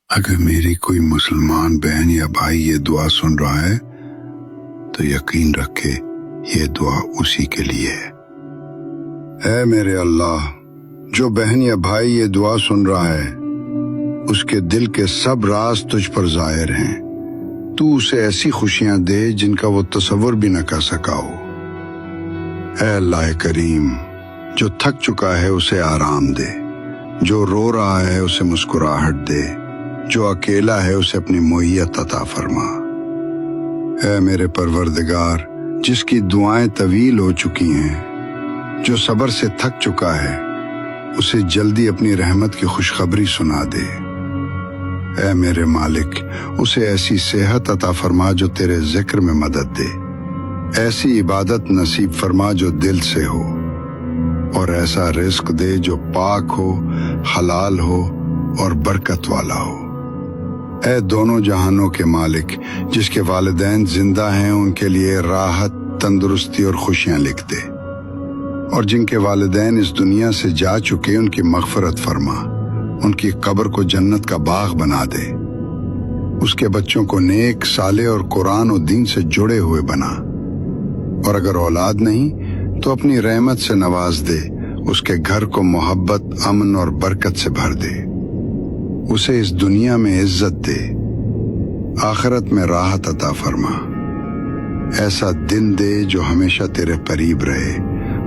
اگر میری کوئی مسلمان بہن یا بھائی یہ دعا سن رہا ہے تو یقین رکھے یہ دعا اسی کے لیے ہے۔ اے میرے اللہ، جو بہن یا بھائی یہ دعا سن رہا ہے اس کے دل کے سب راز تجھ پر ظاہر ہیں۔ تو اسے ایسی خوشیاں دے جن کا وہ تصور بھی نہ کر سکا ہو۔ اے اللہ کریم، جو تھک چکا ہے اسے آرام دے، جو رو رہا ہے اسے مسکراہٹ دے، جو اکیلا ہے اسے اپنی معیت عطا فرما۔ اے میرے پروردگار، جس کی دعائیں طویل ہو چکی ہیں، جو صبر سے تھک چکا ہے، اسے جلدی اپنی رحمت کی خوشخبری سنا دے۔ اے میرے مالک، اسے ایسی صحت عطا فرما جو تیرے ذکر میں مدد دے، ایسی عبادت نصیب فرما جو دل سے ہو، اور ایسا رزق دے جو پاک ہو، حلال ہو اور برکت والا ہو۔ اے دونوں جہانوں کے مالک، جس کے والدین زندہ ہیں ان کے لیے راحت، تندرستی اور خوشیاں لکھ دے، اور جن کے والدین اس دنیا سے جا چکے ان کی مغفرت فرما، ان کی قبر کو جنت کا باغ بنا دے، اس کے بچوں کو نیک، صالح اور قرآن و دین سے جڑے ہوئے بنا، اور اگر اولاد نہیں تو اپنی رحمت سے نواز دے، اس کے گھر کو محبت، امن اور برکت سے بھر دے، اسے اس دنیا میں عزت دے، آخرت میں راحت عطا فرما۔ ایسا دن دے جو ہمیشہ تیرے قریب رہے،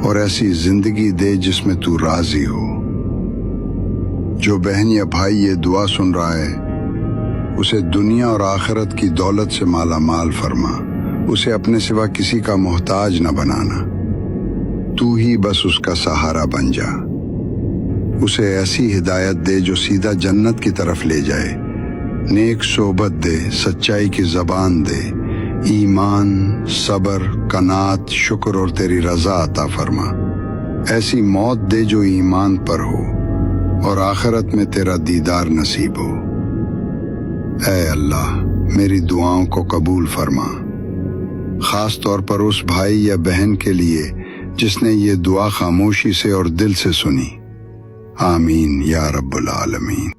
اور ایسی زندگی دے جس میں تو راضی ہو۔ جو بہن یا بھائی یہ دعا سن رہا ہے اسے دنیا اور آخرت کی دولت سے مالا مال فرما، اسے اپنے سوا کسی کا محتاج نہ بنانا، تو ہی بس اس کا سہارا بن جا۔ اسے ایسی ہدایت دے جو سیدھا جنت کی طرف لے جائے، نیک صحبت دے، سچائی کی زبان دے، ایمان، صبر، قناعت، شکر اور تیری رضا عطا فرما۔ ایسی موت دے جو ایمان پر ہو اور آخرت میں تیرا دیدار نصیب ہو۔ اے اللہ، میری دعاؤں کو قبول فرما، خاص طور پر اس بھائی یا بہن کے لیے جس نے یہ دعا خاموشی سے اور دل سے سنی۔ آمین یا رب العالمین۔